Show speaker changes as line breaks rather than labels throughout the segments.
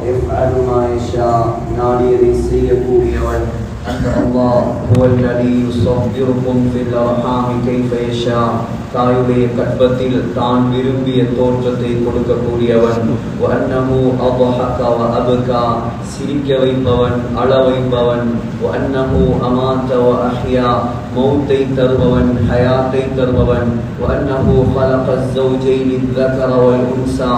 يفعل ما يشاء நாடியதை செய்யக்கூடியவன் அந்த அல்லாஹ் هو الذي يصبركم في الأرحام كيف يشاء தாயுடைய கற்பத்தில் தான் விரும்பிய தோற்றத்தை கொடுக்கக்கூடியவன் وأنه أضحك وأبكى சிரிக்க வைப்பவன் அழ வைப்பவன் وأنه أمات وأحيا மௌத்தை தருபவன் ஹயாத்தை தருபவன் وأنه خلق الزوجين الذكر والأنثى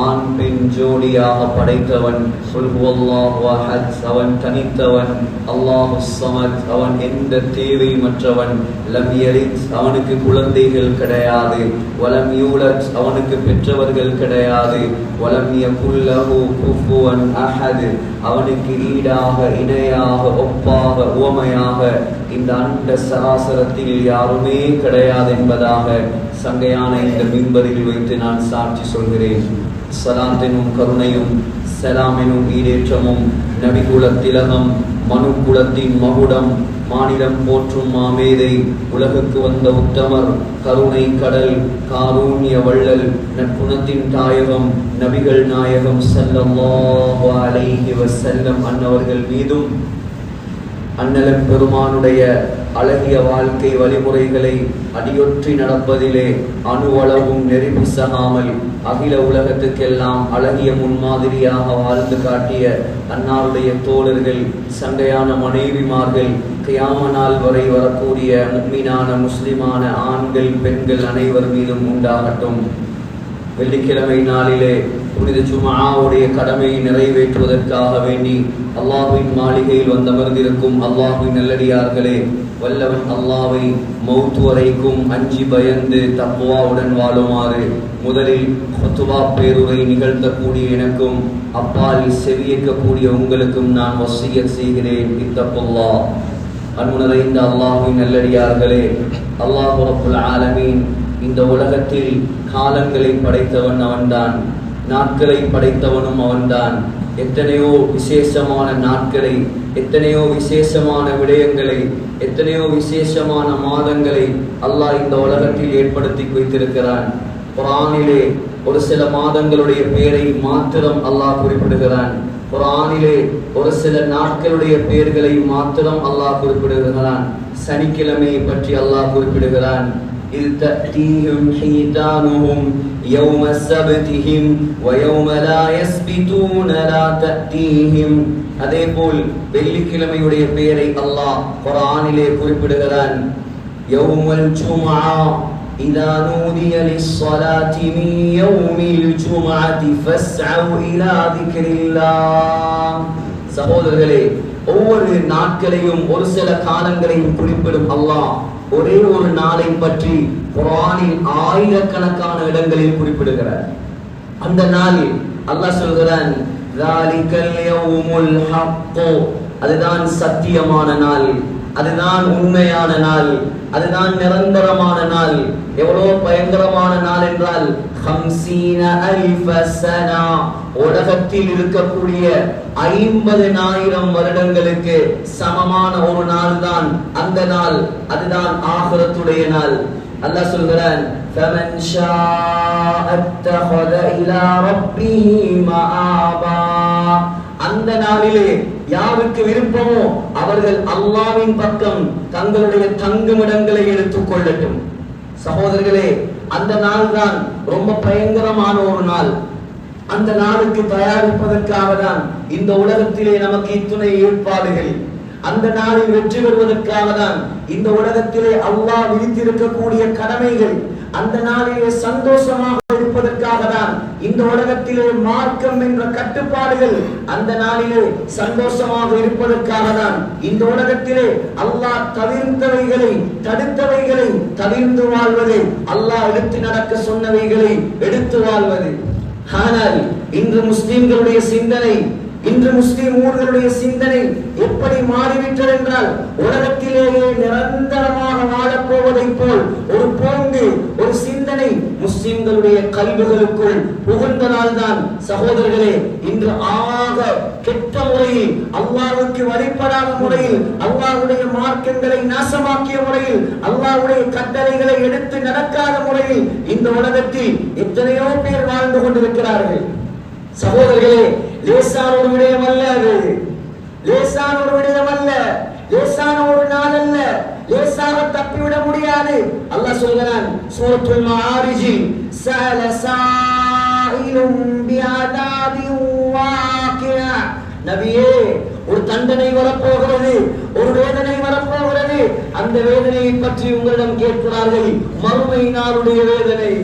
ஆண் பெண் ஜோடியாக படைத்தவன் குல் ஹுவல்லாஹு அஹத் அவன் தனித்தவன் அல்லாஹுஸ் ஸமத் அவன் எந்த தேவையற்றவன் லம் யலித் அவனுக்கு குழந்தைகள் கிடையாது வலம் யூலத் அவனுக்கு பெற்றவர்கள் கிடையாது வலம் யகுல் லஹு குஃபுவன் அஹத் அவனுக்கு ஈடாக இணையாக ஒப்பாக உவமையாக இந்த அண்ட சராசரத்தில் யாருமே கிடையாது என்பதாக சங்கையான இந்த மிம்பரில் வைத்து நான் சாட்சி சொல்கிறேன். ஸலாத்தினும் கருணையும் ஸலாமினும் ஈடேற்றமும் நபிகுல திலகம் மனு குலத்தின் மகுடம் மாநிலம் போற்றும் மாமேதை உலகுக்கு வந்த உத்தமர் கருணை கடல் காரூண்ய வள்ளல் நற்குணத்தின் தாயகம் நபிகள் நாயகம் ஸல்லல்லாஹு அலைஹி வஸல்லம் அன்னவர்கள் மீதும் அண்ணலன் பெருமானுடைய அழகிய வாழ்க்கை வழிமுறைகளை அடியொற்றி நடப்பதிலே அணுவளவும் நெறிபிசகாமல் அகில உலகத்துக்கெல்லாம் அழகிய முன்மாதிரியாக வாழ்ந்து காட்டிய அன்னாருடைய தோழர்கள் சண்டையான மனைவிமார்கள் கியாம நாள் வரை வரக்கூடிய முஃமினான முஸ்லிமான ஆண்கள் பெண்கள் அனைவர் மீதும் உண்டாகட்டும். வெள்ளிக்கிழமை நாளிலே புனித ஜும்ஆவுடைய கடமையை நிறைவேற்றுவதற்காக வேண்டி அல்லாஹ்வின் மாளிகையில் வந்தமர்ந்திருக்கும் அல்லாஹ்வின் நல்லடியார்களே, வல்லவன் அல்லாஹ்வை மௌத் வரைக்கும் அஞ்சி பயந்து தக்வாவுடன் வாழுமாறு முதலில் ஹுத்பா பேருரை நிகழ்த்தக்கூடிய எனக்கும் அப்பால் செவியேற்கக்கூடிய உங்களுக்கும் நான் வசியத் செய்கிறேன். இத்தகுல்லாஹ். அன்பு நிறைந்த அல்லாஹ்வின் நல்லடியார்களே, அல்லாஹ் ரப்புல் ஆலமீன் இந்த உலகத்தில் காலங்களை படைத்தவன் அவன்தான், நாட்களை படைத்தவனும் அவன்தான். எத்தனையோ விசேஷமான நாட்களை, எத்தனையோ விசேஷமான விடயங்களை, எத்தனையோ விசேஷமான மாதங்களை அல்லாஹ் இந்த உலகத்தில் ஏற்படுத்தி வைத்திருக்கிறான். குர்ஆனிலே ஒரு சில மாதங்களுடைய பெயரை மாத்திரம் அல்லாஹ் குறிப்பிடுகிறான். குர்ஆனிலே ஒரு சில நாட்களுடைய பெயர்களை மாத்திரம் அல்லாஹ் குறிப்பிடுகிறான். சனிக்கிழமையை பற்றி அல்லாஹ் குறிப்பிடுகிறான். إذ تأتيهم حيتانهم يوم سبتهم ويوم لا يسبتون لا تأتيهم. அதேபோல் வெள்ளிக்கிழமையுடைய பெயரை அல்லாஹ் குர்ஆனிலே குறிப்பிடுகிறான். யௌமுல் ஜும்ஆ இதா நூதிய லிஸ்ஸலாத்தி மின் யௌமில் ஜும்ஆத்தி ஃபஸ்அவு இலா திக்ரில்லாஹ். சகோதரர்களே, ஒவ்வொரு நாட்களையும் ஒரு சில காலங்களையும் குறிப்பிடும் அல்லாஹ் ஒரே ஒரு நாளை பற்றி குர்ஆனில் ஆயிரக்கணக்கான இடங்களில் குறிப்பிடுகிறார். அந்த நாள் அல்லாஹ் சொல்கிறான், ذَلِكَ الْيَوْمُ الْحَقُّ. அதுதான் சத்தியமான நாள், அதுதான் உண்மையான நாள், அதுதான் நிரந்தரமான நாள். எவ்வளவு பயங்கரமான நாள் என்றால் 50,000 சனா, உலகத்தில் இருக்கக்கூடிய 50,000 வருடங்களுக்கு சமமான ஒரு நாள் தான் அந்த நாள். அதுதான் ஆகிரத்துடைய நாள். அல்லாஹ் சொல்கிறான், فَمَنْ شَاءَ اتَّخَذَ إِلَى رَبِّهِ مَآبًا. அந்த நாளிலே யாருக்கு விருப்பமோ அவர்கள் அல்லாஹ்வின் பக்கம் தங்களுடைய தங்குமிடங்களை எடுத்துக் கொள்ளட்டும். சகோதரர்களே, அந்த நாள் தான் ரொம்ப பயங்கரமான ஒரு நாள். அந்த நாளுக்கு தயாரிப்பதற்காக தான் இந்த உலகத்திலே நமக்கு இத்துணை ஏற்பாடுகள். அந்த நாளில் வெற்றி பெறுவதற்காக தான் இந்த உலகத்திலே அல்லாஹ் விதித்திருக்கக்கூடிய கடமைகள். அந்த நாளிலே சந்தோஷமாக இருப்பதற்காக தான் இந்த உலகத்திலே மார்க்கம் என்ற கட்டுப்பாடுகள். அந்த நாளிலே சந்தோஷமாக இருப்பதற்காக தான் இந்த உலகத்திலே அல்லாஹ் தவிர்த்தவைகளை, தடுத்தவைகளை தவிர்த்து வாழ்வது, அல்லாஹ் எடுத்து நடக்க சொன்னவைகளை எடுத்து வாழ்வது. ஆனால் இன்று முஸ்லிம்களுடைய சிந்தனை, இன்று முஸ்லிம் ஊர்களுடைய சிந்தனை எப்படி மாறிவிட்டது என்றால், உலகத்திலேயே நிரந்தரமாக வாழப்போவதை போல் ஒரு போங்கு, ஒரு சிந்தனை முஸ்லிம்களுடைய கல்விகளுக்குள் புகுந்தனால் தான் சகோதரர்களே இன்று ஆக கெட்ட முறையில், அல்லாஹ்வுக்கு வழிபடாத முறையில், அல்லாஹ்வுடைய மார்க்கங்களை நாசமாக்கிய முறையில், அல்லாஹ்வுடைய கட்டளைகளை எடுத்து நடக்காத முறையில் இந்த உலகத்தில் எத்தனையோ பேர் வாழ்ந்து கொண்டிருக்கிறார்கள். சகோதரர்களே, லேசான ஒரு விடயம் அல்ல, அது லேசான ஒரு விடயம் அல்ல, லேசான ஒரு நாள் அல்ல, லேசாக தப்பிவிட முடியாது. அல்லாஹ் சொல்கிறான் சூரத்துல் மாஆரிஜ், சஅல சாயிலும் பிஅதாபின் வாகிஅ. நபியே, ஒரு தண்டனை வரப்போகிறது, ஒரு வேதனை வரப்போகிறது. அந்த வேதனையை பற்றி உங்களிடம் கேட்கிறார்கள். மறுமை நாளுடைய வேதனை.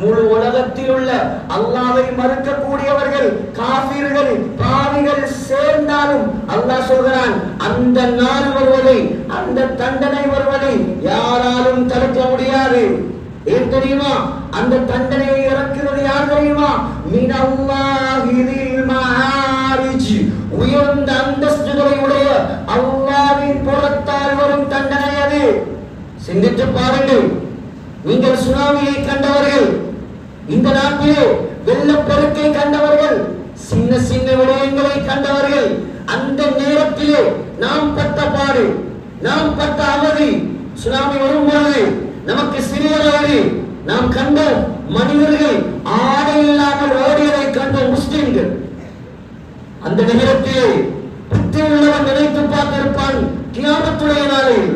முழு உலகத்தில் உள்ள அல்லாஹ்வை மறுக்கக்கூடியவர்கள், காஃபிர்கள், பாவிகள் சேர்ந்தாலும் அல்லாஹ் சொல்கிறான், அந்த நாள் வருவதை, அந்த தண்டனை வருவதை யாராலும் தடுக்க முடியாது. ஏன் தெரியுமா? அந்த தண்டனையை இறக்குறது யார் தெரியுமா? மினல்லாஹில் மஆரிஜ், உயர்ந்த அந்தஸ்துகளை உடைய அல்லாஹ்வின் புறத்தால் வரும் தண்டனை அது. சிந்தித்து பாருங்கள். நீங்கள் சுனாமியை கண்டவர்கள், இந்த நாட்டிலே வெள்ளப்பெருக்கை கண்டவர்கள், சின்ன சின்ன விடயங்களை கண்டவர்கள். அந்த நேரத்திலே நாம் பட்ட பாடு, நாம் பட்ட அவதி, சுனாமி வரும்போது நமக்கு சிறிய வயது நாம் கண்ட மனிதர்கள் ஆடை இல்லாமல் ஓடியதை கண்ட முஸ்லிம்கள். அந்த நேரத்திலே புத்தி உள்ளவன் நினைத்து பார்த்திருப்பான், கியாமத்துடைய நாளில்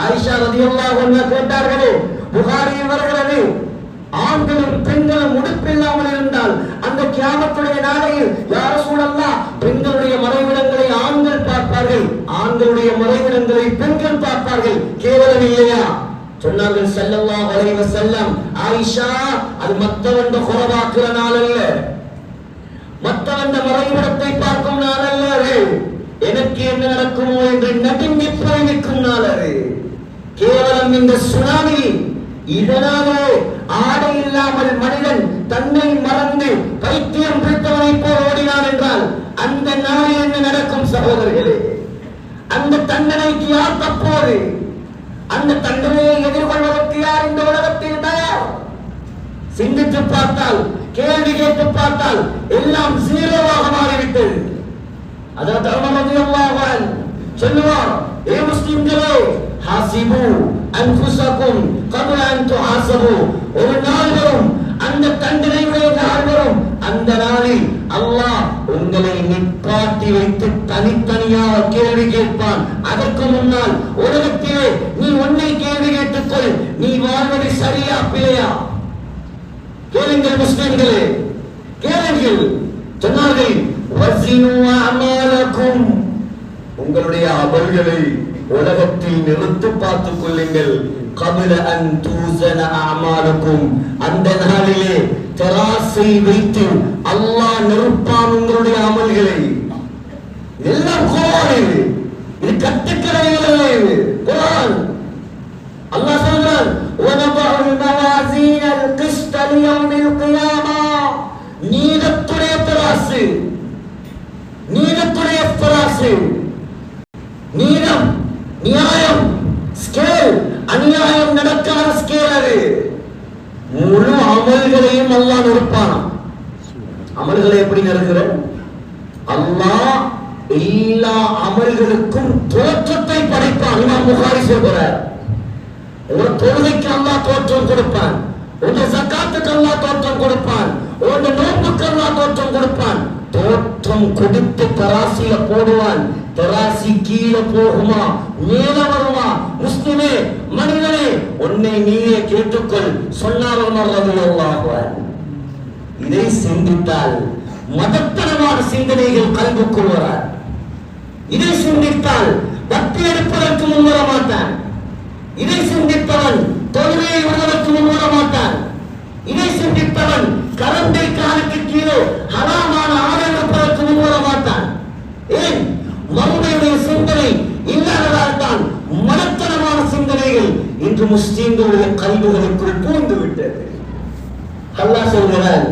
ஆயிஷா ரலியல்லாஹு அன்ஹா கேட்டார்களே, புகாரியில் வருகிறது, ஆண்களும் பெண்களும் உடுப்பில்லாமல் இருந்தால் அந்த கியாமத்துடைய நாளையில் யா ரசூலல்லாஹ், பெண்களுடைய மறைவிடங்களை ஆண்கள் பார்ப்பார்கள், ஆண்களுடைய மறைவிடங்களை பெண்கள் பார்ப்பார்கள், கேவலம் இல்லையா? சொன்னார்கள் ஸல்லல்லாஹு அலைஹி வஸல்லம், ஆயிஷா, அது மத்தவண்ட குறவாக்குற நாள் அல்ல, மத்தவண்ட மறைவிடத்தை பார்க்கும் நாள் அல்ல, எனக்கு என்ன நடக்குமோ என்று நடுங்கி போய் நிற்கும் நாள் அது. கேவலம் இந்த சுனாமி. இதனாலே ஆடை இல்லாமல் மனிதன் தன்னை மறந்து பைத்தியம் பிடித்தவனை போல் ஓடினான் என்றால் அந்த நாளில் என்ன நடக்கும் சகோதரர்களே? அந்த தண்டனைக்கு யார் தப்போது? அந்த தண்டனையை எதிர்கொள்வதற்கு யார் இந்த உலகத்தில் தயார்? சிந்தித்து பார்த்தால், கேள்வி கேட்டு பார்த்தால் எல்லாம் ஜீரோவாக மாறிவிட்டது. அதாவது உமர் ரலியல்லாஹு அன்ஹு சொல்லுவார், ஏ முஸ்லிம்களே, ஹாசிபு அன்ஃபுஸகும் கப்ல அன் துஹாஸபு. ஒரு நாள் வரும், அந்த தண்டனையுடைய நாள் வரும். அந்த நாளில் அல்லாஹ் உங்களை நிப்பாட்டி வைத்து தனித்தனியாக கேள்வி கேட்பான். அதற்கு முன்னால் உலகத்திலே நீ உன்னை கேள்வி கேட்டுக்கொள், நீ வாழ்வது சரியா பிழையா? கேளுங்கள் முஸ்லிம்களே, கேளுங்கள். சொன்னார்கள், வஸினு அமாலக்கும், உங்களுடைய அமல்களை உலகத்தில் நிறுத்து பார்த்துக் கொள்ளுங்கள். கபில அன் தூஸன அமாலக்கும், அந்த நாளிலே தராசை வைத்து அல்லாஹ் நிறுப்பான் உங்களுடைய அமல்களை. எல்லாம் குர்ஆன், இது கட்டுக்கதைகள், குர்ஆன். அல்லாஹ் சொல்றான், வனபுல் மவாசீனல் கிஸ்த லியௌமில் கியாமா, நீதத்துடைய தராசு, நீதத்துடைய தராசு, நீதம், நியாயம், ஸ்கேல், அநியாயம் நடக்காத ஸ்கேல் அது. முழு அமல்களையும் அல்லாஹ் நிறுப்பானாம். அமல்களை எப்படி நிறுக்கிற? அல்லாஹ் எல்லா அமல்களுக்கும் தோற்றத்தை படைப்பான். இமாம் புகாரி சொல்கிறார், ஒரு தொழுகைக்கு அல்லாஹ் தோற்றம் கொடுப்பான், ஒரு ஜகாத்துக்கு அல்லாஹ் தோற்றம் கொடுப்பான், ஒரு நோன்புக்கு அல்லாஹ் தோற்றம் கொடுப்பான். தோற்றம் கொடுத்து தராசில போடுவான். தராசி கீழே போகுமா மேல வருமா? முஸ்லிமே, மனிதனே, உன்னை நீயே கேட்டுக்கொள். சொன்னார் உமர் ரலியல்லாஹு அன்ஹு. இதை சிந்தித்தால் மதத்தனமான சிந்தனைகள் கல்விக்குள் வராது. இதை சிந்தித்தால் பக்தி எடுப்பதற்கு முன்வர மாட்டான். இதை சிந்தித்தவன் தொழுகையை விடுவதற்கு முன்வர மாட்டான். இதை சிந்தித்தவன் கரண்டை காலுக்கு கீழே ஹராமான ஆடை எடுப்பதற்கு முன்வர மாட்டான். ஏன்? மறுமையுடைய சிந்தனை இல்லாததால் தான் மனத்தனமான சிந்தனைகள் இன்று முஸ்லிம்களுடைய கல்விகளுக்குள் பூந்து விட்டது. அல்லாஹ் சொல்கிறான்,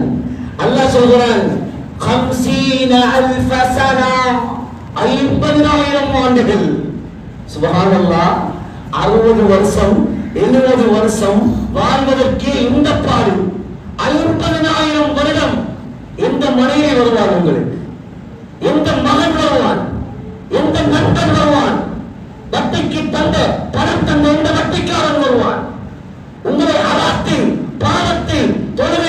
அல்லாஹ் சொல்கிறான், 50,000 சனா, 50,000 ஆண்டுகள். சுப்ஹானல்லாஹ், 60 வருஷம் 70 வருஷம் வாழ்வதற்கே இந்த பாடு. 50,000 வருடம். எந்த மனைவி வருவான் உங்களுக்கு? எந்த மகன் வருவான்? எந்த நண்பன் வருவான்? வட்டிக்கு தந்த பணம் தந்த எந்த வட்டிக்காரன் வருவான்? உங்களை அராத்தில் பாவத்தில் தொழுகை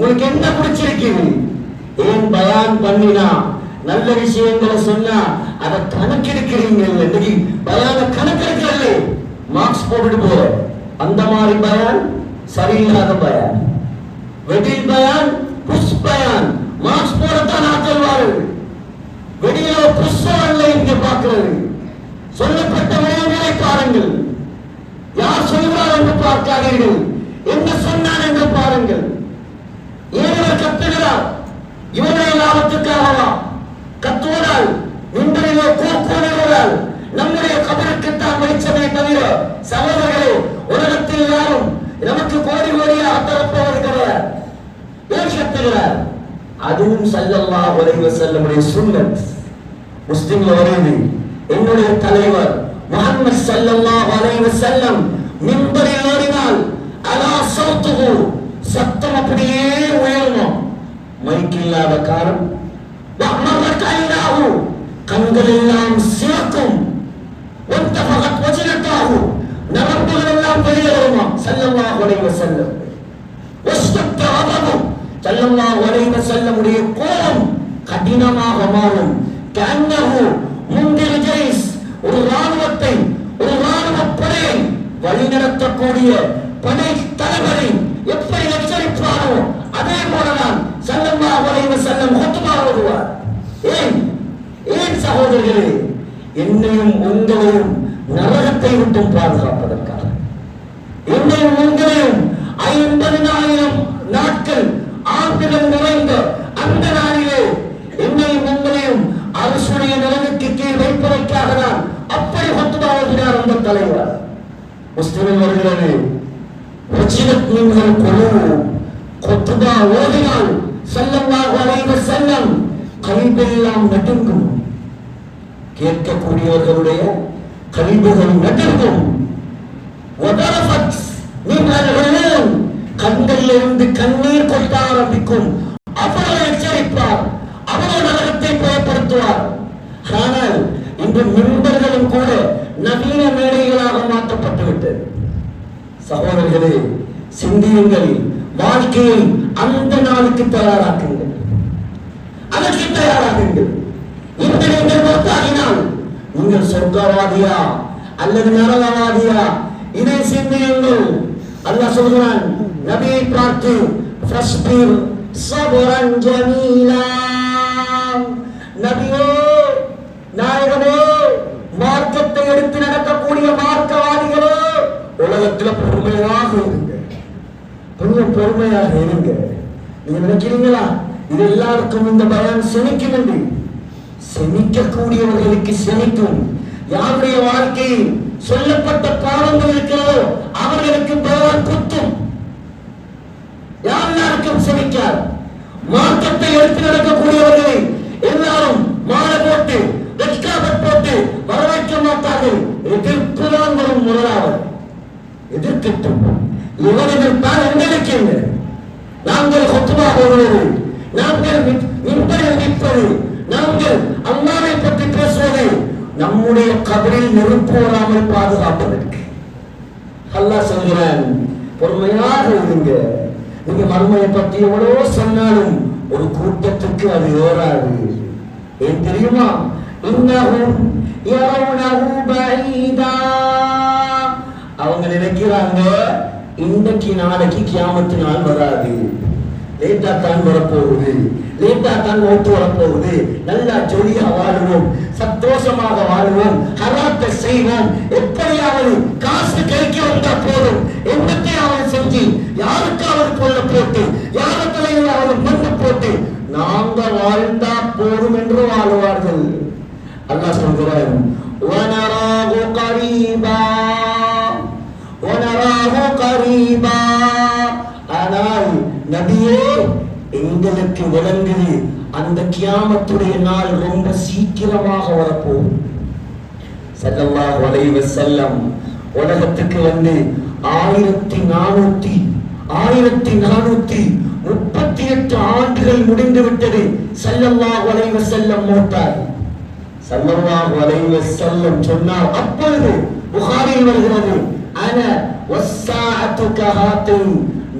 உங்களுக்கு என்ன பிடிச்சிருக்குது? ஏன் பயான் பண்ணினா நல்ல விஷயங்களை சொன்னா அதை கணக்கெடுக்கிறீங்க. இன்னைக்கு பயான கணக்கெடுக்கிறது மார்க்ஸ் போட்டுட்டு போற அந்த மாதிரி பயான் சரியில்லாத பயான். வெடில் பயான் புஷ் பயான் மார்க்ஸ் போடத்தான் ஆட்கள் வாருங்கள். வெளியில புஷ்பங்களை இங்க பார்க்கிறது. சொல்லப்பட்ட விடயங்களை பாருங்கள். யார் சொல்கிறார் என்று பார்க்காதீர்கள், என்ன சொன்னார் என்று பாருங்கள். ஏன் கத்துகிறார்? இவருடைய லாபத்துக்காகவா கத்துவதால் மின்பரிலோ கூறுவதால் நம்முடைய கபருக்குத்தான் வெளிச்சமே தவிர சகோதரர்களே உலகத்தில் யாரும் நமக்கு கோடி கோடியாக தரப்போவது கிடையாது. ஏன் கத்துகிறார்? அதுவும் ஸல்லல்லாஹு அலைஹி வஸல்லமுடைய சுன்னத். முஸ்லிம்ல வருது, என்னுடைய தலைவர் முஹம்மது ஸல்லல்லாஹு அலைஹி வஸல்லம் மிம்பரில் ஏறினால் அலா சௌத்துஹு சத்தம் அப்படியே உயரும். மைக் இல்லாத காரணம் கண்கள் எல்லாம் சிவக்கும். நரம்புகள் எல்லாம் வெளியேறுமா. ஸல்லல்லாஹு அலைஹி வஸல்லம் ஸல்லல்லாஹு அலைஹி வஸல்லமுடைய கோபம் கடினமாக மாறும். கன்னஹு முந்திர் ஜைஸ், ஒரு ராணுவத்தை, ஒரு ராணுவ படையை வழிநடத்தக்கூடிய படை தளபதி எப்படி எச்சரிப்பாரோ அதே போலதான் ஸல்லல்லாஹு அலைஹி வஸல்லம் ஹுத்பா ஓதுவார். ஏன் சகோதரர்களே? என்னையும் உங்களையும் நரகத்தை விட்டு பாதுகாப்பதற்காக, என்னையும் உங்களையும் 50,000 நாட்கள் ஆண்டுகள் நிறைந்த அந்த நாளிலே என்னையும் உங்களையும் அரசுடைய நிலைமைக்கு கீழ் வைப்பதற்காக தான் அப்படி ஹுத்பா ஓதினார் அந்த தலைவர். முஸ்லிமில் வருகிறது, ஹுத்பா ஓதினால் ஸல்லல்லாஹு அலைஹி வஸல்லம் கல்பெல்லாம் நடுங்கும். கேட்கக்கூடியவர்களுடைய கல்புகள் நடுங்கும். கண்களில் இருந்து கண்ணீர் கொட்ட ஆரம்பிக்கும். அவ்வளவு எச்சரிப்பார், அவ்வளவு நரகத்தை பயப்படுத்துவார். ஆனால் இன்று மிம்பர்களும் கூட நவீன மேடைகளாக மாற்றப்பட்டு விட்டது. சகோதரர்களே, சிந்தியுங்கள், வாழ்க்கையை அந்த நாளுக்கு தயாராக்குங்கள், அதற்கு தயாராகுங்கள். இந்த நீங்கள் பார்த்தாகினால் நீங்கள் சொர்க்கவாதியா அல்லது நரகவாதியா, இதை சிந்தியுங்கள். அல்லாஹ் சொல்கிறான் நபியை பார்த்து, ஃபஸ்பிர் சப்ரன் ஜமீலா. நபியே, நாயகமே, மார்க்கத்தை எடுத்து நடக்கக்கூடிய மார்க்கவாதிகளே, உலகத்தில் பொறுமையாக இருங்க, கொஞ்சம் பொறுமையாக இருங்க. நீங்க நினைக்கிறீங்களா இது எல்லாருக்கும் இந்த பயம் செமிக்கும் என்று? செமிக்கக்கூடியவர்களுக்கு செமிக்கும். யாருடைய வாழ்க்கையில் சொல்லப்பட்ட பாவங்கள் இருக்கிறதோ அவர்களுக்கு பகவான் குத்தும். யாருக்கும் செமிக்கார். மார்க்கத்தை எடுத்து நடக்கக்கூடியவர்களை எல்லாரும் மாலை போட்டு வெட்காபட் போட்டு வரவேற்க மாட்டார்கள். எதிர்ப்புதான் வரும். முதலாவது எதிர்க்கட்டும். இவன் எதிர்ப்பால் எங்களுக்கு என்ன? நாங்கள் ஹுத்பா ஓதுவது, நாங்கள் மிம்பரில் நிற்பது, நாங்கள் அல்லாஹ்வை பற்றி பேசுவது நம்முடைய கபரில் நெருப்பு வராமல் பாதுகாப்பதற்கு. அல்லாஹ் சொல்கிறான், பொறுமையாக இருங்க. நீங்க மறுமையை பற்றி எவ்வளவோ சொன்னாலும் ஒரு கூட்டத்துக்கு அது ஏறாது. ஏன் தெரியுமா? இன்னஹும் யரவுனஹு பஈதா. அவங்க நினைக்கிறாங்க இன்றைக்கு நாளைக்கு கியாமத்து நாள் வராது, லேட்டா தான் வரப்போகுது, லேட்டா தான் ஓட்டு வரப்போகுது, நல்லா ஜொலியா வாழுவோம், சந்தோஷமாக வாழுவோம், ஹராத்தை செய்வோம், எப்படியாவது காசு கைக்கு வந்தா போதும், என்னத்தையாவது செஞ்சு யாருக்காவது கொள்ள போட்டு யாரு தலைவராவது மண்ணு போட்டு நாங்க வாழ்ந்தா போதும் என்று வாழுவார்கள். அல்லாஹ் சொல்கிறார், வனராஹு கரீபா, வனராஹு கரீபா. ஆனால் நபியே, எங்களுக்கு விளங்குது அந்த கியாமத்துடைய நாள் ரொம்ப சீக்கிரமாக வரப்போகும். ஸல்லல்லாஹு அலைஹி வஸல்லம் உலகத்துக்கு வந்து 1438 ஆண்டுகள் முடிந்து விட்டது. ஸல்லல்லாஹு அலைஹி வஸல்லம் மூத்தார். ஸல்லல்லாஹு அலைஹி வஸல்லம் சொன்னார், அப்பொழுது புகாரியில் வருகிறது, அன வஸ்ஸாஅத்து கஹாத்தின்,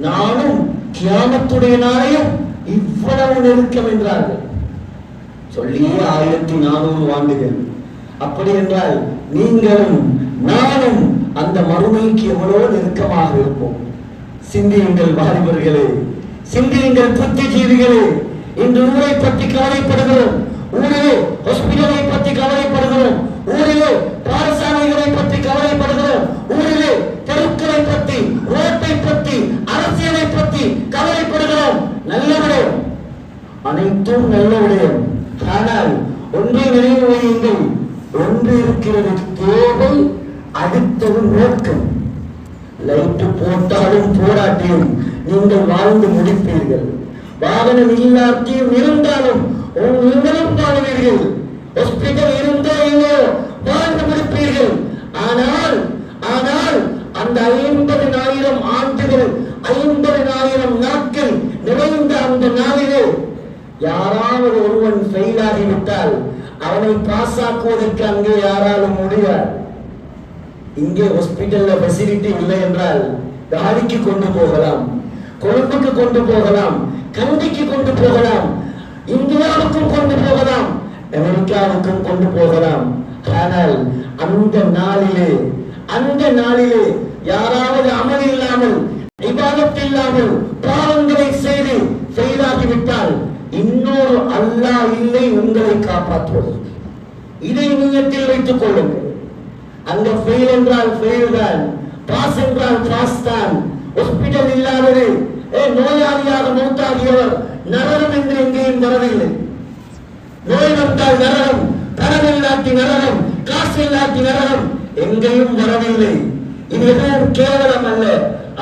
நானும் கியாமத்துடைய நாளையும் இவ்வளவு நெருக்கம் என்றார்கள். சொல்லியே 1400 ஆண்டுகள். அப்படி என்றால் நீங்களும் நானும் அந்த மறுமைக்கு எவ்வளவு நெருக்கமாக இருப்போம். சிந்தியுங்கள் வாலிபர்களே, சிந்தியுங்கள் புத்திஜீவிகளே. இன்று ஊரை பற்றி கவலைப்படுகிறோம், ஊரிலே ஹாஸ்பிட்டலை பற்றி கவலைப்படுகிறோம், ஊரிலே பாடசாலைகளை பற்றி கவலைப்படுகிறோம், ஊரிலே தெருக்களை பற்றி, ரோட்டை பற்றி, அரசியலை பற்றி கவலைப்படுகிறோம். நல்ல விடயம், அனைத்தும் நல்ல விடயம். ஆனால் ஒன்றை நினைவு வையுங்கள், ஒன்று இருக்கிறது தேவை, அடுத்தது நோக்கம். லைட்டு போட்டாலும் போராட்டியும் நீங்கள் வாழ்ந்து முடிப்பீர்கள். வாகனம் இல்லாட்டியும் இருந்தாலும் நீங்களும் வாழ்வீர்கள். ஹாஸ்பிட்டல் இருந்தோ இல்லையோ வாழ்ந்து முடிப்பீர்கள். ஆனால் அந்த 50,000 ஆண்டுகள், 50,000 நாட்கள் நிறைந்த அந்த நாளிலே யாராவது ஒருவன் ஃபெயில் ஆகிவிட்டால் அவனை பாஸ் ஆக்குவதற்கு அங்கே யாராலும் முடியாது. இங்கே ஹாஸ்பிட்டல்ல ஃபெசிலிட்டி இல்லை என்றால் காலிக்கு கொண்டு போகலாம், கொழும்புக்கு கொண்டு போகலாம், கண்டிக்கு கொண்டு போகலாம், இந்தியாவுக்கும் கொண்டு போகலாம், அமெரிக்காவுக்கும் கொண்டு போகலாம். ஆனால் அந்த நாளிலே யாராவது அமல் இல்லாமல், இபாதத் இல்லாமல் பாவங்களை செய்து செய்தாகிவிட்டால் இன்னொரு அல்லாஹ் இல்லை உங்களை காப்பாற்றுவது. இதை நியத்தில் வைத்துக் கொள்ளுங்கள். அங்க ஃபெயில் என்றால் ஃபெயில் தான், பாஸ் என்றால் பாஸ் தான். ஹாஸ்பிட்டல் இல்லாதது, நோயாளியாக மௌத்தாகியவர் நரகம் என்று எங்கேயும் வரவில்லை. நோய் வந்தால் நரகம், பணம் இல்லாட்டி நரகம், காசு இல்லாட்டி நரகம் எங்கேயும் வரவில்லை. இது எதுவும் கேவலம் அல்ல.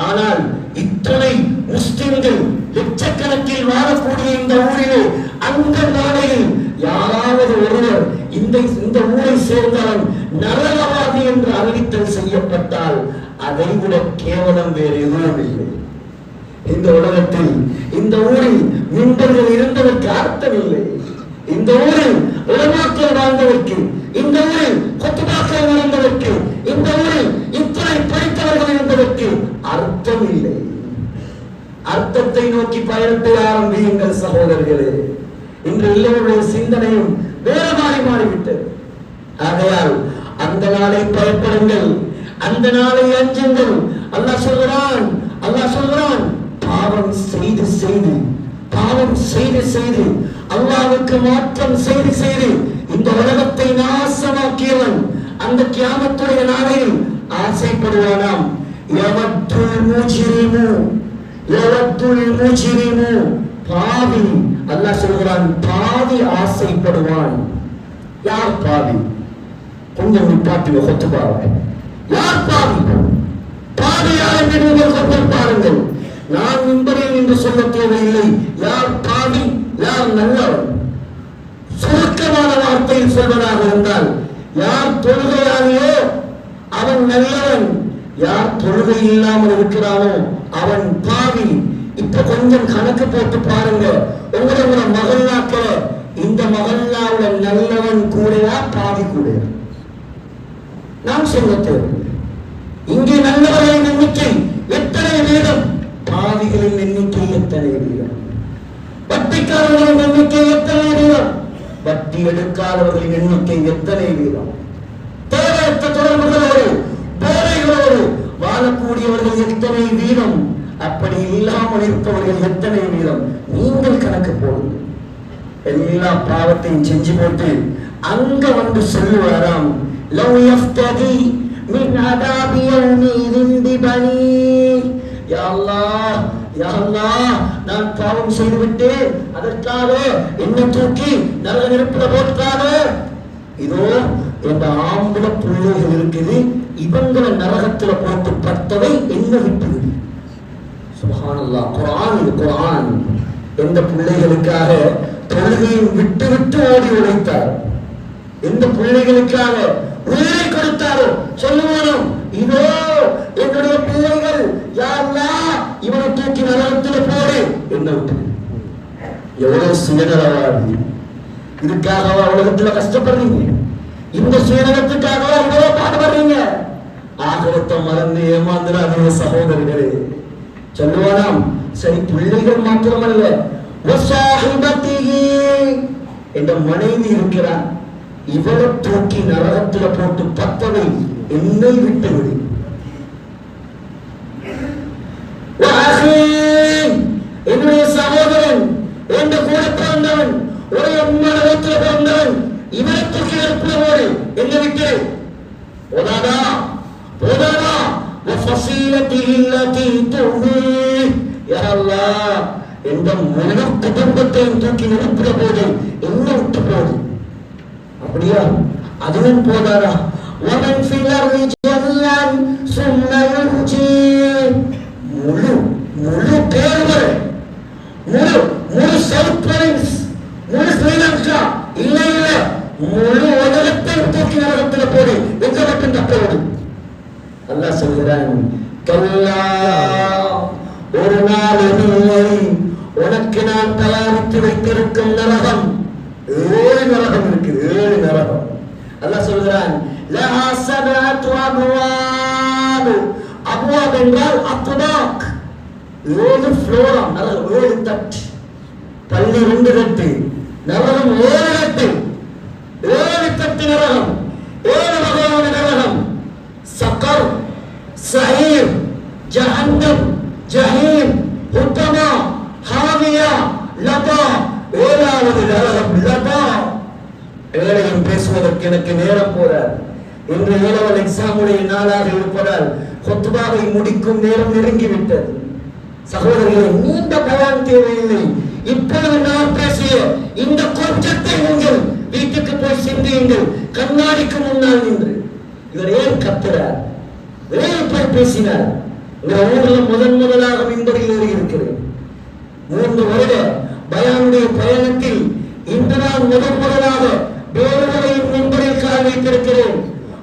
ஆனால் இத்தனை முஸ்லிம்கள் லட்சக்கணக்கில் வாழக்கூடிய இந்த ஊரிலே அந்த நாளையில் யாராவது ஒருவர் இந்த ஊரை சேர்ந்தவன் நரகவாதி என்று அறிவித்தல் செய்யப்பட்டால் அதை விட கேவலம் வேறு எதுவும் இல்லை. இந்த உலகத்தில் இந்த ஊரில் மின்பர்கள் இருந்ததற்கு அர்த்தம் இல்லை. இந்த ஊரில் உலமாக்கள் வாழ்ந்ததற்கு, இந்த ஊரில் கொத்துபாக்கள் வாழ்ந்ததற்கு, இந்த ஊரில் இத்தனை படித்தவர்கள் இருந்ததற்கு அர்த்தம் இல்லை. அர்த்தத்தை நோக்கி பயணத்தை ஆரம்பியுங்கள் சகோதரர்களே. இன்று எல்லோருடைய சிந்தனையும் வேறு மாறிவிட்டது. ஆகையால் அந்த நாளை பயப்படுங்கள், அந்த நாளை அஞ்சுங்கள். அல்லாஹ் சொல்கிறான் பாவம் செய்து அல்லாஹ்வுக்கு மாற்றம் செய்து இந்த உலகத்தை நாசமாக்கியவன் அந்த கியாமத்துடைய நாளில் ஆசைப்படுவானாம். யவத்துல் முஜ்ரிமு, பாவி. அல்லாஹ் சொல்கிறான் பாவி ஆசைப்படுவான். யார் பாவி? கொஞ்சம் நிப்பாட்டி ஒத்துப்பாங்க. யார் பாவி? பாவி யார் என்று நீங்கள் கொஞ்சம் பாருங்கள். நான் இன்பரில் என்று சொல்ல தேவையில்லை. யார் பாவி, யார் நல்லவன்? சுருக்கமான வார்த்தையில் சொல்வதாக இருந்தால், யார் தொழுகையாளியோ அவன் நல்லவன், யார் தொழுகை இல்லாமல் இருக்கிறானோ அவன் பாவி. இப்ப கொஞ்சம் கணக்கு போட்டு பாருங்க. உங்களோட மகல்லாக்க இந்த மகல்லாவுல நல்லவன் கூடையா பாவி கூடையா? நான் சொல்ல தேவை. இங்கே நல்லவர்களின் எண்ணிக்கை எத்தனை வீதம், பாவிகளின் எண்ணிக்கை எத்தனை வீதம், வட்டிக்காரர்களின் எண்ணிக்கை எத்தனை வீதம், வட்டி எடுக்காதவர்களின் எண்ணிக்கை எத்தனை வீதம், தேவையற்ற தொடர்புகளோடு போதைகளோடு வாழக்கூடியவர்கள் எத்தனை வீதம், அப்படி இல்லாமல் இருப்பவர்கள் எத்தனை வீதம். நீங்கள் கணக்கு போடுங்கள். எல்லா பாவத்தையும் செஞ்சு போட்டு அங்க வந்து சொல்லுவாராம், லவ் யஃப்ததி மின் அதாபி யௌமிதின் பிபனி. யா அல்லாஹ், நான் பாவம் செய்துவிட்டு அதற்காக என்னை தூக்கி நரக நெருப்புல போட்டாங்க. இதோ என்ற ஆம்பளை பிள்ளைகள் இருக்குது, இவங்களை நரகத்துல போட்டு பட்டவை என்ன விட்டுது. சுப்ஹானல்லாஹ். குர்ஆன் எந்த பிள்ளைகளுக்காக தொழுகையை விட்டு ஓடி உழைத்தார், எந்த பிள்ளைகளுக்காக உயிரை கொடுத்தாரோ சொல்லுவானோ, இதோ என்னுடைய பிள்ளைகள், யா அல்லாஹ் இவனை தூக்கி நரகத்தில் போடு என்ன விட்டு. எவ்வளவு சுயநலவாதி. இதுக்காகவா உலகத்துல கஷ்டப்படுறீங்க? இந்த சுயநலத்துக்காகவா இவ்வளவு பாடுபடுறீங்க? ஆகவத்தை மறந்து ஏமாந்துடாதீங்க சகோதரர்களே. சொல்லுவானாம், சரி பிள்ளைகள் மாத்திரமல்ல, என்ற மனைவி இருக்கிறார், இவளை தூக்கி நரகத்துல போட்டு பத்தவை என்னை விட்டு விடு. என்னுடைய சகோதரன், என்ற கூட பிறந்தவன், ஒரே உண்மையில பிறந்தவன், இவரை தூக்கி நெருப்புல என்னை விட்டு போதாதா போதாதா. எந்த முழு குடும்பத்தையும் தூக்கி நெருப்புல போது என்ன விட்டு போது. அப்படியா? அதுவும் போதாதா? முழு முழு பேர்கள், முழு முழு சவுத் பிரான்ஸ், முழு ஸ்ரீலங்கா, இல்ல இல்ல முழு உலகத்தை தூக்கி நரகத்தில் போடு, எங்க மட்டும் தப்போடு. அல்லாஹ் சொல்கிறான், கல்லா ஒரு நாள் இல்லை, உனக்கு நான் தயாரித்து வைத்திருக்கும் நரகம் 7 நரகம் இருக்கு, 7 நரகம். அல்லாஹ் சொல்கிறான், லஹா சபஅத்து அப்வாப். அப்வாப் என்றால் அத்பாக், 7 ஃப்ளோரம், நரகம் 7 தட்டு, 12 தட்டு, நரகம் 7 தட்டு, 7 தட்டு நரகம், 7 வகையான நரகம். சக்கர், சயீர், ஜஹன்னம், ஜஹீம், ஹுத்தமா, ஹாவியா, லபா. 7வது நரகம் லபா. ஏழையும் பேசுவதற்கு எனக்கு நேரம் போறார். இன்று ஏழவல் எக்ஸாமுடைய நாளாக இருப்பதால் ஹுத்பாவை முடிக்கும் நேரம் நெருங்கிவிட்டது. சகோதரர்களே, நீண்ட பயான் தேவையில்லை. இப்பொழுது நான் பேசிய இந்த கொஞ்சத்தை நீங்கள் வீட்டுக்கு போய் சிந்தியுங்கள். கண்ணாடிக்கு முன்னால் நின்று இவர் ஏன் கத்துறார், ஏன் இப்படி பேசினார்? இந்த ஊரில் முதலாக மின்பரில் ஏறி இருக்கிறேன். 3 வருட பயானுடைய பயணத்தில் இன்று நான் முதலாக வேறுவரையும் மின்பரில் கால் வைத்திருக்கிறேன்.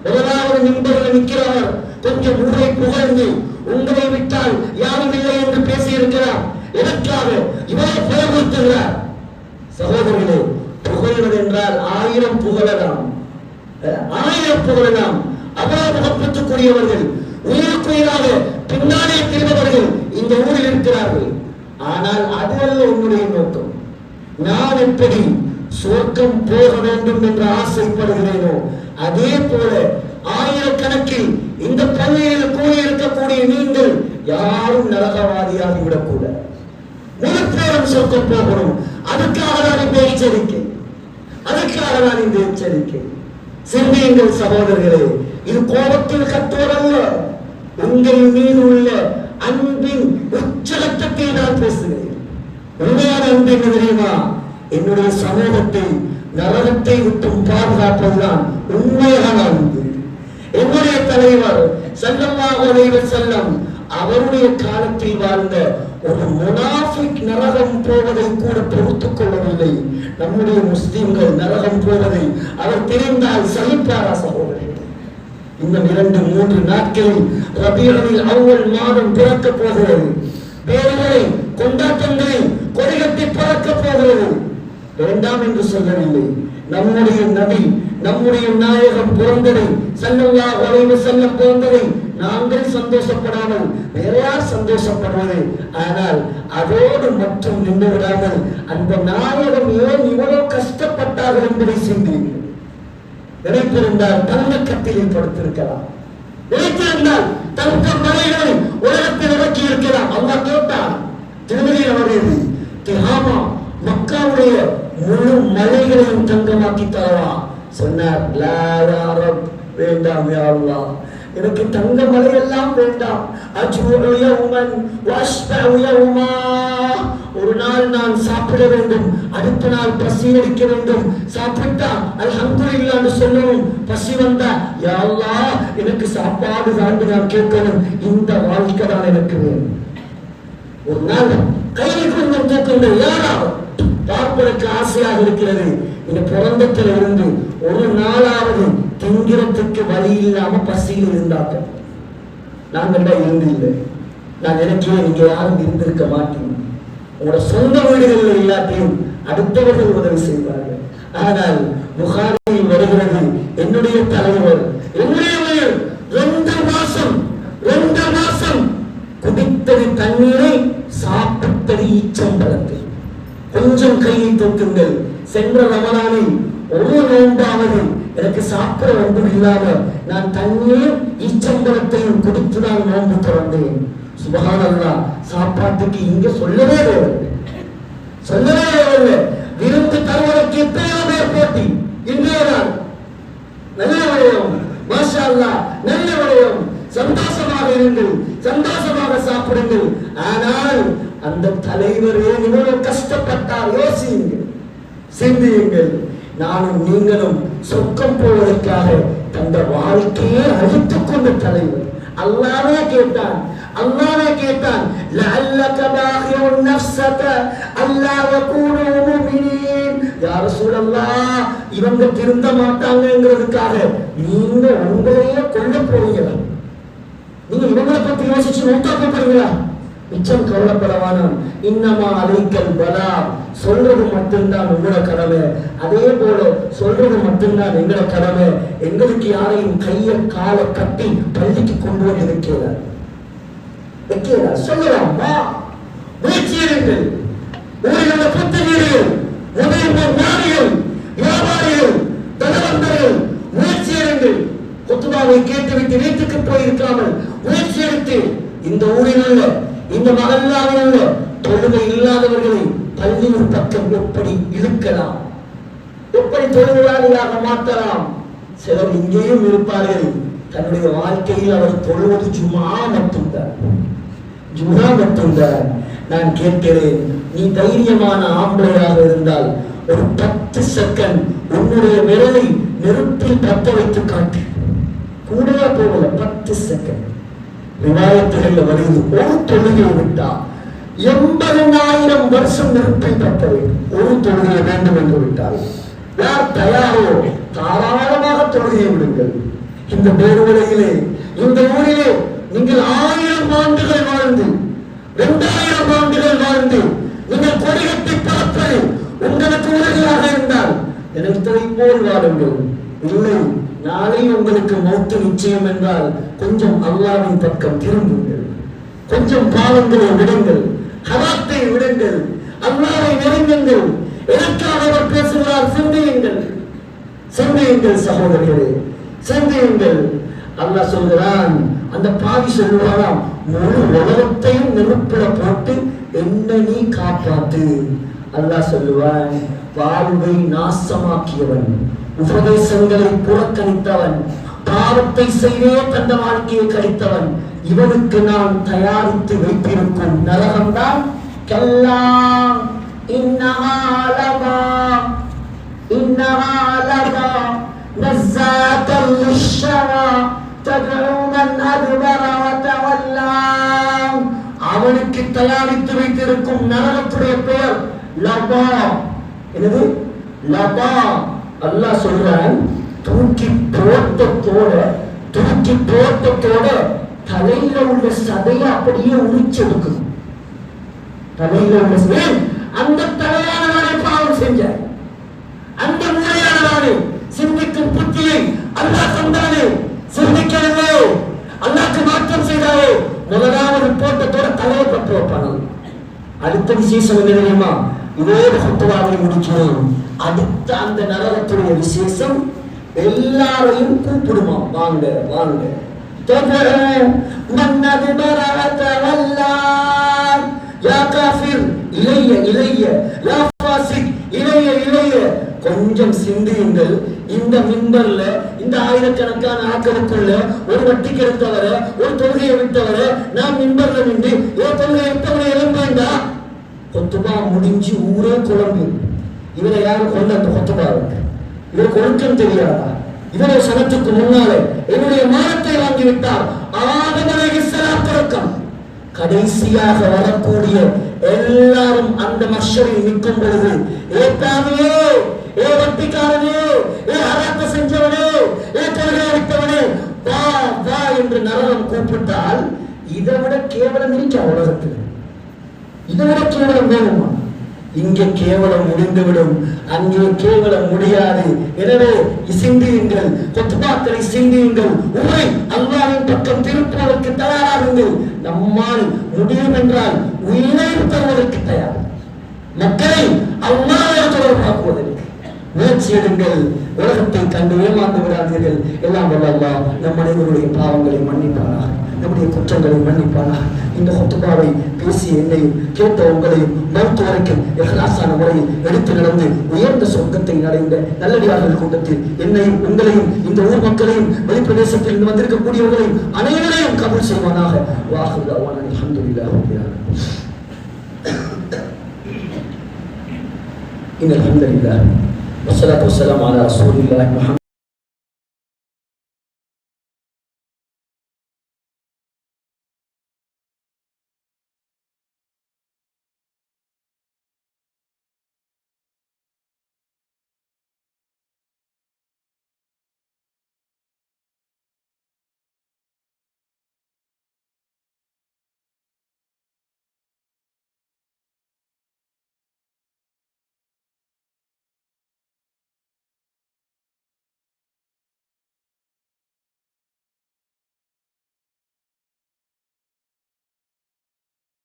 முதலாவது மின்பரில் நிற்கிறவர் கொஞ்சம் ஊரை புகழ்ந்து உங்களை விட்டால் யாரும் இல்லை என்று பேசியிருக்கிறார். எதற்காக இவரை பயமுறுத்துகிறார்? சகோதரர்களே, புகழ்வது என்றால் 1000 புகழலாம், 1000 புகழலாம். அவ்வளவு முகப்பத்துக்குரியவர்கள், உயிருக்குயிராக பின்னாலே திரிபவர்கள் இந்த ஊரில் இருக்கிறார்கள். ஆனால் அது அல்ல உன்னுடைய நோக்கம். நான் எப்படி சொர்க்கம் போக வேண்டும் என்று ஆசைப்படுகிறேனோ அதே போல ஆயிரக்கணக்கில் இந்த பள்ளியில் கூடியிருக்கக்கூடிய நீங்கள் யாரும் நரகவாதியாகி விடக்கூடாது. முழுப்பேரும் சொர்க்கம் போகணும். அதுக்காக தான் இந்த எச்சரிக்கை, அதுக்காக தான் இந்த எச்சரிக்கை. சிந்தியுங்கள் சகோதரர்களே, இது கோபத்தில் கத்துவதல்ல, உங்கள் மீது உள்ள அன்பின் உச்சகட்டத்தை நான் பேசுகிறேன். உண்மையான அன்பு என்ன தெரியுமா? என்னுடைய சமூகத்தை நரகத்தை விட்டும் பாதுகாப்பதுதான் உண்மையான அன்பு. என்னுடைய தலைவர் ஸல்லல்லாஹு அலைஹி வஸல்லம் அவருடைய காலத்தில் வாழ்ந்த ஒரு முனாஃபிக் நரகம் போவதை கூட பொறுத்துக் கொள்ளவில்லை. நம்முடைய முஸ்லிம்கள் நரகம் போவதை அவர் தெரிந்தால் சகிப்பாரா சகோதரர்கள்? இன்னும் 2-3 நாட்களில் ரபியுல் அவ்வல் மாதம் பிறக்க போகிறது. வேறுகளை கொண்டாட்டங்களில் கொடிகட்டி பறக்க போகிறது. வேண்டாம் என்று சொல்லவில்லை. நம்முடைய நபி, நம்முடைய நாயகம் பிறந்ததை, ஸல்லல்லாஹு அலைஹி வஸல்லம் பிறந்ததை நாங்கள் சந்தோஷப்படாமல் வேற யார் சந்தோஷப்படுவது? ஆனால் அதோடு மட்டும் நின்று விடாமல் அந்த நாயகம் ஏன் இவ்வளவு கஷ்டப்பட்டார்கள் என்பதை சிந்தியுங்கள். நினைத்திருந்தால் தங்க கட்டிலில் படுத்திருக்கலாம், நினைத்திருந்தால் தங்க மலைகளை உலகத்தில் இறக்கி இருக்கலாம். அல்லாஹ் கேட்டான், திருமதியில் வருகிறது, திஹாமா மக்காவுடைய முழு மலைகளையும் தங்கமாக்கி தரவா? சொன்னார், லா யா ரப், வேண்டாம் யா அல்லாஹ், எனக்கு தங்க மலை எல்லாம் வேண்டாம். அஜ்முஉ யௌமன் வஷ்பஉ யௌமா, ஒரு நாள் நான் சாப்பிட வேண்டும், அடுத்த நாள் பசி எடுக்க வேண்டும். சாப்பிட்டா அல்ஹம்துலில்லாஹ் என்று சொல்லணும். பசி வந்தா யா அல்லாஹ் எனக்கு சாப்பாடு தாண்டி நான் கேட்கணும். இந்த வாழ்க்கை தான் எனக்கு வேணும். ஒரு நாள் கையில் கொஞ்சம் தூக்குங்கள், யாராவது பார்ப்பதற்கு ஆசையாக இருக்கிறது. இந்த பிறந்தத்தில் இருந்து ஒரு நாளாவது திங்கிறதுக்கு வழி இல்லாம பசியில் இருந்தார்கள். நாங்கள் தான் இருந்தில்லை. நான் நினைக்கிறேன் நீங்க யாரும் இருந்திருக்க மாட்டீங்க. உங்களோட சொந்த வீடுகளில் எல்லாத்தையும் அடுத்தவர்கள் உதவி செய்வார்கள். ஆனால் புகாரியில் வருகிறது, என்னுடைய தலைவர், என்னுடைய 2 மாசம் ஈச்சம்பழத்தை. கொஞ்சம் கையை தூக்குங்கள். சென்ற ரமலானில் ஒரு நோன்பாவது எனக்கு சாப்பிட ஒன்றும் இல்லாம நான் தண்ணீர் ஈச்சம்பழத்தையும் கொடுத்துதான் நோன்பு திறந்தேன். சுபஹானல்லாஹ். சாப்பாட்டுக்கு இங்க சொல்லவே இல்லை. விருந்து தருவதற்கு எத்தனையோ பேர் போட்டி. இன்றைய நாள் நல்ல விடயம், மாஷா அல்லாஹ், நல்ல விடயம். சந்தோஷமாக இருங்கள், சந்தோஷமாக சாப்பிடுங்கள். ஆனால் அந்த தலைவர் ஏன் இவ்வளவு கஷ்டப்பட்டார்? யோசியுங்கள், சிந்தியுங்கள். நானும் நீங்களும் சொர்க்கம் போவதற்காக தந்த வாழ்க்கையை அழித்துக் கொண்ட தலைவர். அல்லாஹ்வே கேட்டான் லஅல்லக பாகிஉன் நஃப்ஸக அல்லா யகூனு முஃமினீன். யா ரசூலல்லாஹ், இவங்க திருந்த மாட்டாங்கங்கிறதுக்காக நீங்க உங்களையே கொல்ல போறீங்களா? நீங்க இவங்களை பத்தி யோசிச்சு நோக்கா போறீங்களா? மிச்சம் கவலைப்படவானாம். இன்னமா அலைக்கல் பலா, சொல்றது மட்டும்தான் உங்களோட கடமை. அதே போல சொல்றது மட்டும்தான் எங்களோட கடமை. எங்களுக்கு யாரையும் கைய காலை கட்டி பள்ளிக்கு கொண்டு வந்து வைக்கிறார். சொல்லலாம், முயற்சியீர்கள். ஊரில் உள்ள புத்தகீர்கள், முதலில் ஞானிகள், வியாபாரிகள், தனவந்தர்கள், முயற்சியீர்கள். குத்துபாவை கேட்டுவிட்டு வீட்டுக்கு போயிருக்காமல் முயற்சி எடுத்து இந்த ஊரில் உள்ள, இந்த மகல்லாவில் உள்ள தொழுகை இல்லாதவர்களை பள்ளியின் பக்கம் எப்படி இழுக்கலாம், எப்படி தொழுகையாளியாக மாற்றலாம்? சிலர் இங்கேயும் இருப்பார்கள். தன்னுடைய வாழ்க்கையில் அவர் தொழுவது ஜும்ஆ மட்டும்தான். நான் கேட்கிறேன், நீ தைரியமான ஆம்பளையாக இருந்தால் ஒரு 10 செகண்ட் உன்னுடைய விரலை நெருப்பில் பத்த வைத்து காட்டு. கூடவா போகல, 10 செகண்ட். விவாதத்துகள் வருது. ஒரு தொழுகை விட்டா 80,000 வருஷம் நெருப்பை பத்த வேண்டும். ஒரு தொழுகை வேண்டும் என்று விட்டால் யார் தயாரோ தாராளமாக தொழுகை விடுங்கள். இந்த பேருவலையிலே, இந்த ஊரிலே நீங்கள் 1000 ஆண்டுகள் வாழ்ந்து, 2000 ஆண்டுகள் வாழ்ந்து நீங்கள் கொடிகட்டி பறப்பது உங்களுக்கு உறுதியாக இருந்தால் நினைத்ததை போல் வாழுங்கள். இல்லை, நாளை உங்களுக்கு மௌத்து நிச்சயம் என்றால் கொஞ்சம் அல்லாஹ்வின் பக்கம் திரும்புங்கள். கொஞ்சம் பாவங்களை விடுங்கள், ஹராத்தை விடுங்கள், அல்லாஹ்வை நெருங்குங்கள். எனக்காக அவர் பேசுகிறார். சிந்தியுங்கள் சகோதரர்களே, சிந்தியுங்கள். அல்லாஹ் சொல்கிறான், அந்த பாவி சொல்லுவாராம், முழு உலகத்தையும் நெருப்பில போட்டு என்ன நீ காப்பாத்து. அல்லாஹ் சொல்லுவான், வாழ்வை நாசமாக்கியவன், உபதேசங்களை புறக்கணித்தவன், பாவத்தை செய்தே தந்த வாழ்க்கையை கழித்தவன், இவனுக்கு நான் தயாரித்து வைத்திருக்கும் நரகம்தான். கல்லாம் இன்னஹா லபா நஸ்ஸாத்தல் லிஷ்ஷவா தத்உ மன் அத்பர வ தவல்லா. அவனுக்கு தயாரித்து வைத்திருக்கும் நரகத்துடைய பெயர் லபா. என்னது? லபா. அல்லாஹ் சொல்றான், தூக்கி போட்டத்தோட தலையில உள்ள சதையை அப்படியே உரிச்செடுக்கும். தலையில உள்ள அந்த தலையானவரை பாவம் செஞ்ச அந்த முறையானவரை சிந்திக்கும் புத்தியை அல்லாஹ் தந்தானே, சிந்திக்கவில்லை, அல்லாஹ்க்கு மாற்றம் செய்தாரே, முதலாவது போட்டத்தோட தலையை பற்ற வைப்பாங்க. அடுத்த விசேஷம் என்ன தெரியுமா? இதோடு குத்துவாவை முடிக்கிறோம். அடுத்த அந்த நரகத்துடைய விசேஷம் எல்லாரையும் கூப்பிடுமா, வாங்க வாங்க. கொஞ்சம் சிந்தியுங்கள். இந்த மிம்பர்ல இந்த ஆயிரக்கணக்கான ஆக்களுக்குள்ள ஒரு வட்டி கெடுத்தவர, ஒரு தொழுகையை விட்டவர நான் மிம்பர்ல நின்று தொழுகை விட்டவரை எழும்பேண்டா. கொத்துபா முடிஞ்சு ஊரே குழம்பு. இவரை யாரும் கொண்டு அந்த கொத்துபாவுக்கு இவர் ஒழுக்கம் தெரியாதா? இவரை சனத்துக்கு முன்னாலே என்னுடைய மானத்தை வாங்கிவிட்டார். ஆதம் அலைஹிஸ்ஸலாம் தொடக்கம் கடைசியாக வரக்கூடிய எல்லாரும் அந்த மஹ்ஷரில் நிற்கும் பொழுது, ஏ பாவியே, ஏ வட்டிக்காரனே, ஏ ஹராத்தை செஞ்சவனே, ஏ தொழுகை விட்டவனே, வா வா என்று நரகம் கூப்பிட்டால் இதை விட கேவலம் இருக்க உலகத்தில்? இதை விட கேவலம் வேணுமா? இங்கே கேவலம் முடிந்துவிடும், அங்கே கேவலம் முடியாது. எனவே சிந்தியுங்கள், கொத்துபாக்களை சிந்தியுங்கள், உரை அல்லாஹ்வின் பக்கம் திருப்புவதற்கு தயாராகுங்கள். நம்மால் முடியும் என்றால் உயிரை தருவதற்கு தயார். மக்களை அல்லாஹ்வோடு தொடர்பாக்குவதற்கு முயற்சி எடுங்கள். உலகத்தை கண்டு ஏமாந்து விடாதீர்கள். எல்லாம் வல்ல அல்லாஹ் நம் அனைவருடைய பாவங்களை மன்னிப்பானாக, நம்முடைய குற்றங்களை மன்னிப்பானாக. இந்த ஹுத்பாவை பேசிய என்னையும் கேட்ட உங்களையும் மௌத்து வரைக்கும் இஹ்லாஸான முறையில் எடுத்து நடந்து உயர்ந்த சொர்க்கத்தை அடைந்த நல்லடியார்கள் கூட்டத்தில் என்னையும் உங்களையும் இந்த ஊர் மக்களையும் வெளிப்பிரதேசத்தில் இருந்து வந்திருக்கக்கூடியவர்களையும் அனைவரையும் கபூல் செய்வானாக. வாஹிரு தஅவானா அல்ஹம்துலில்லாஹி ரப்பில் ஆலமீன். இன்னல் ஹம்தலில்லாஹ் வஸ்ஸலாத்து வஸ்ஸலாமு அலா ரசூலில்லாஹி முஹம்மது